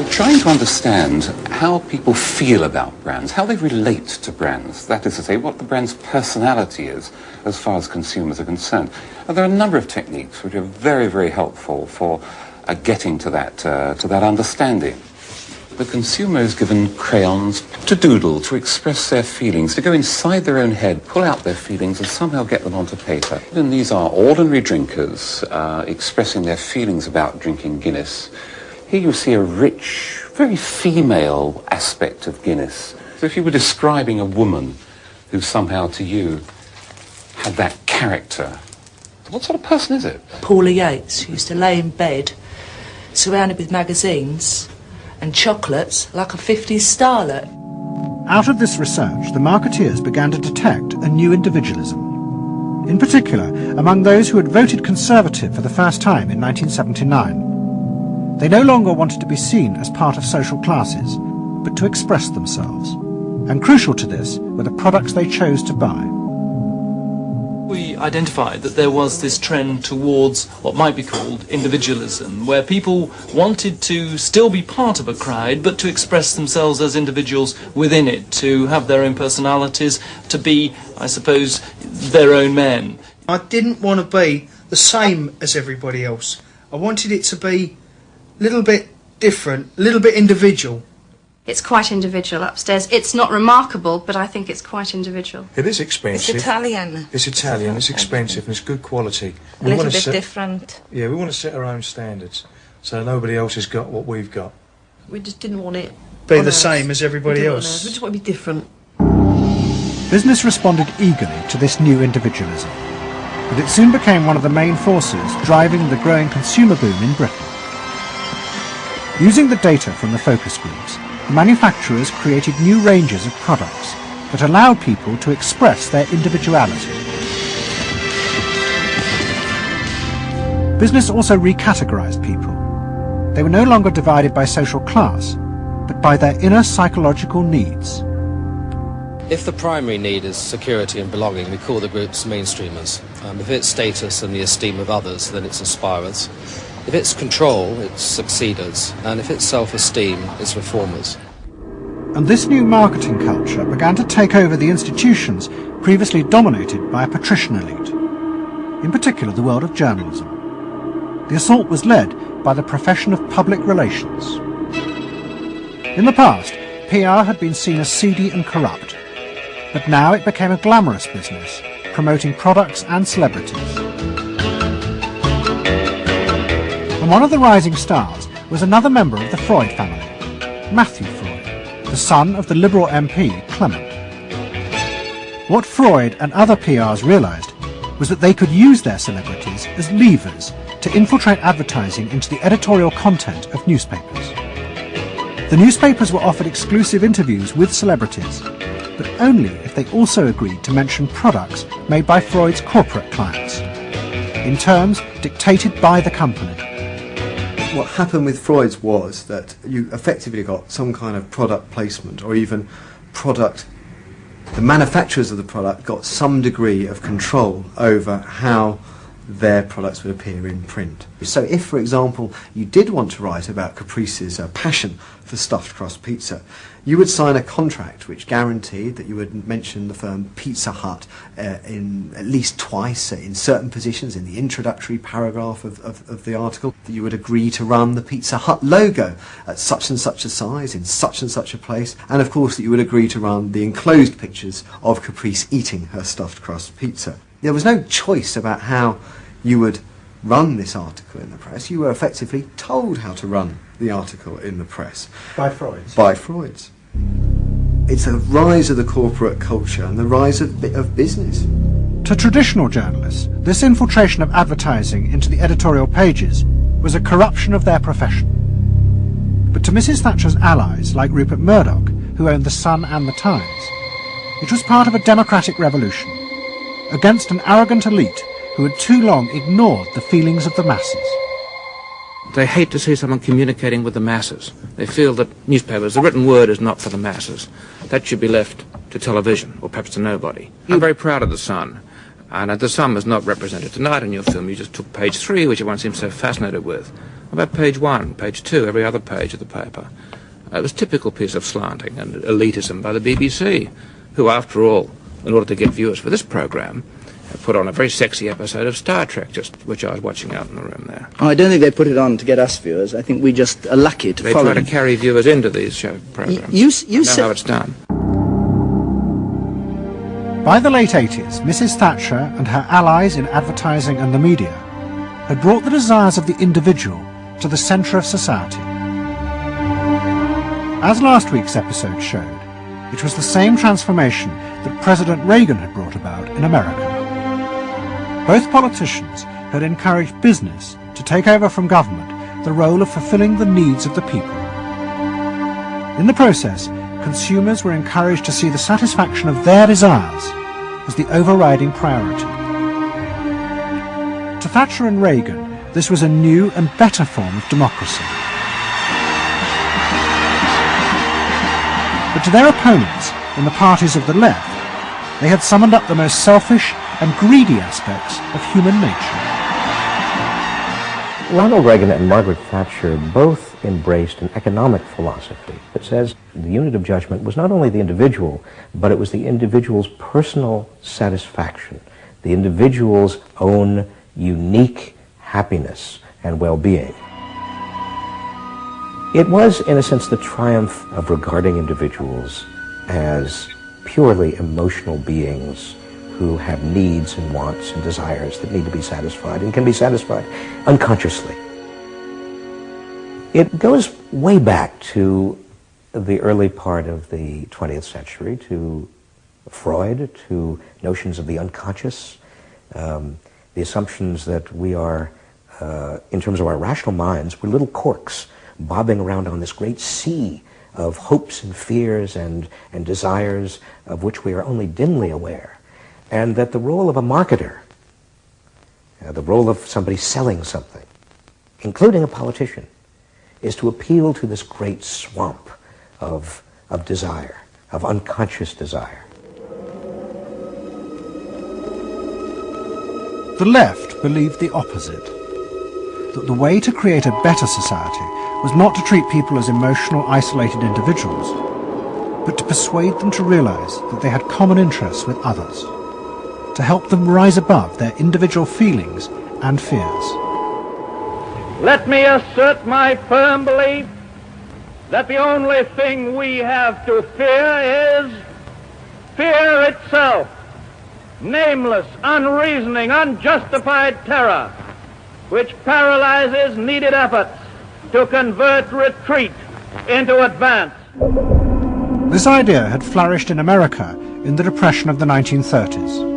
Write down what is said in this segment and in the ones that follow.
We're trying to understand how people feel about brands, how they relate to brands. That is to say, what the brand's personality is as far as consumers are concerned. And there are a number of techniques which are very, very helpful for getting to that understanding. The consumer is given crayons to doodle, to express their feelings, to go inside their own head, pull out their feelings and somehow get them onto paper. And these are ordinary drinkers expressing their feelings about drinking Guinness. Here you see a rich, very female aspect of Guinness. So if you were describing a woman who somehow to you had that character, what sort of person is it? Paula Yates, who used to lay in bed surrounded with magazines and chocolates like a 50s starlet. Out of this research, the marketeers began to detect a new individualism. In particular, among those who had voted Conservative for the first time in 1979. They no longer wanted to be seen as part of social classes, but to express themselves. And crucial to this were the products they chose to buy. We identified that there was this trend towards what might be called individualism, where people wanted to still be part of a crowd, but to express themselves as individuals within it, to have their own personalities, to be, I suppose, their own men. I didn't want to be the same as everybody else. I wanted it to be a little bit different, a little bit individual. It's quite individual upstairs. It's not remarkable, but I think it's quite individual. It is expensive. It's Italian. It's Italian, it's expensive, and it's good quality. A little bit different. Yeah, we want to set our own standards, so nobody else has got what we've got. We just didn't want it be the same as everybody else. We just want to be different. Business responded eagerly to this new individualism, but it soon became one of the main forces driving the growing consumer boom in Britain. Using the data from the focus groups, manufacturers created new ranges of products that allowed people to express their individuality. Business also recategorized people. They were no longer divided by social class, but by their inner psychological needs. If the primary need is security and belonging, we call the groups mainstreamers. If it's status and the esteem of others, then it's aspirers. If it's control, it's succeeders, and if it's self-esteem, it's reformers. And this new marketing culture began to take over the institutions previously dominated by a patrician elite, in particular the world of journalism. The assault was led by the profession of public relations. In the past, PR had been seen as seedy and corrupt, but now it became a glamorous business, promoting products and celebrities. And one of the rising stars was another member of the Freud family, Matthew Freud, the son of the Liberal MP Clement. What Freud and other PRs realised was that they could use their celebrities as levers to infiltrate advertising into the editorial content of newspapers. The newspapers were offered exclusive interviews with celebrities, but only if they also agreed to mention products made by Freud's corporate clients, in terms dictated by the company. What happened with Freud's was that you effectively got some kind of product placement, or even product, the manufacturers of the product got some degree of control over how their products would appear in print. So if, for example, you did want to write about Caprice's passion for stuffed crust pizza, you would sign a contract which guaranteed that you would mention the firm Pizza Hut in at least twice in certain positions in the introductory paragraph of the article, that you would agree to run the Pizza Hut logo at such and such a size in such and such a place, and of course that you would agree to run the enclosed pictures of Caprice eating her stuffed crust pizza. There was no choice about how you would run this article in the press. You were effectively told how to run the article in the press. By Freud's? By Freud's. It's a rise of the corporate culture and the rise of business. To traditional journalists, this infiltration of advertising into the editorial pages was a corruption of their profession. But to Mrs. Thatcher's allies, like Rupert Murdoch, who owned The Sun and The Times, it was part of a democratic revolution against an arrogant elite who had too long ignored the feelings of the masses. They hate to see someone communicating with the masses. They feel that newspapers, the written word is not for the masses. That should be left to television, or perhaps to nobody. I'm very proud of The Sun, and The Sun was not represented tonight in your film. You just took page 3, which everyone seems so fascinated with. About page 1, page 2, every other page of the paper. It was a typical piece of slanting and elitism by the BBC, who, after all, in order to get viewers for this programme, put on a very sexy episode of Star Trek, which I was watching out in the room there. Oh, I don't think they put it on to get us viewers. I think we just are lucky to follow. They try to carry viewers into these show programmes. You know how it's done. By the late 80s, Mrs. Thatcher and her allies in advertising and the media had brought the desires of the individual to the centre of society. As last week's episode showed, it was the same transformation that President Reagan had brought about in America. Both politicians had encouraged business to take over from government the role of fulfilling the needs of the people. In the process, consumers were encouraged to see the satisfaction of their desires as the overriding priority. To Thatcher and Reagan, this was a new and better form of democracy. But to their opponents in the parties of the left, they had summoned up the most selfish and greedy aspects of human nature. Ronald Reagan and Margaret Thatcher both embraced an economic philosophy that says the unit of judgment was not only the individual, but it was the individual's personal satisfaction, the individual's own unique happiness and well-being. It was, in a sense, the triumph of regarding individuals as purely emotional beings who have needs and wants and desires that need to be satisfied and can be satisfied unconsciously. It goes way back to the early part of the 20th century, to Freud, to notions of the unconscious, the assumptions that we are, in terms of our rational minds, we're little corks bobbing around on this great sea of hopes and fears and desires of which we are only dimly aware. And that the role of a marketer, the role of somebody selling something, including a politician, is to appeal to this great swamp of desire, of unconscious desire. The left believed the opposite, that the way to create a better society was not to treat people as emotional, isolated individuals, but to persuade them to realize that they had common interests with others, to help them rise above their individual feelings and fears. Let me assert my firm belief that the only thing we have to fear is fear itself. Nameless, unreasoning, unjustified terror, which paralyzes needed efforts to convert retreat into advance. This idea had flourished in America in the Depression of the 1930s.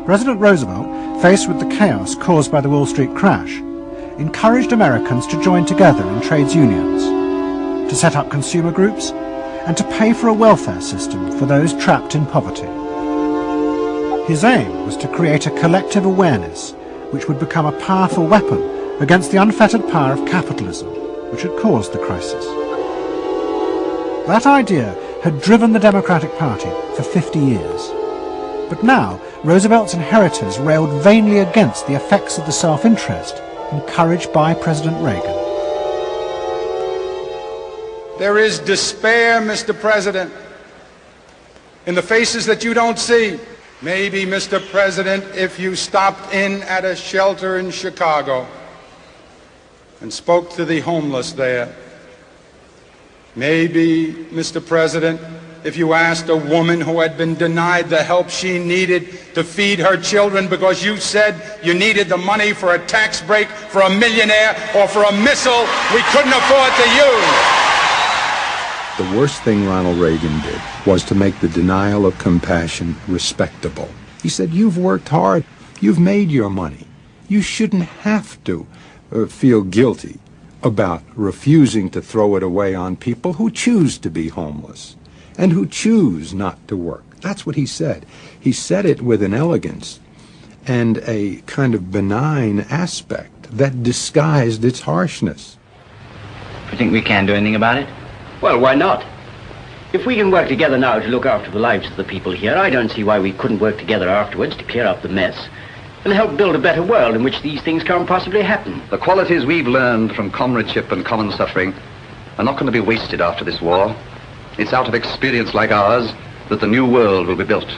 President Roosevelt, faced with the chaos caused by the Wall Street crash, encouraged Americans to join together in trades unions, to set up consumer groups, and to pay for a welfare system for those trapped in poverty. His aim was to create a collective awareness which would become a powerful weapon against the unfettered power of capitalism, which had caused the crisis. That idea had driven the Democratic Party for 50 years. But now, Roosevelt's inheritors railed vainly against the effects of the self-interest encouraged by President Reagan. There is despair, Mr. President, in the faces that you don't see. Maybe, Mr. President, if you stopped in at a shelter in Chicago and spoke to the homeless there. Maybe, Mr. President, if you asked a woman who had been denied the help she needed to feed her children because you said you needed the money for a tax break for a millionaire or for a missile we couldn't afford to use. The worst thing Ronald Reagan did was to make the denial of compassion respectable. He said, you've worked hard, you've made your money. You shouldn't have to feel guilty about refusing to throw it away on people who choose to be homeless and who choose not to work. That's what he said. He said it with an elegance and a kind of benign aspect that disguised its harshness. You think we can do anything about it? Well, why not? If we can work together now to look after the lives of the people here, I don't see why we couldn't work together afterwards to clear up the mess. and help build a better world in which these things can't possibly happen. The qualities we've learned from comradeship and common suffering are not going to be wasted after this war. It's out of experience like ours that the new world will be built.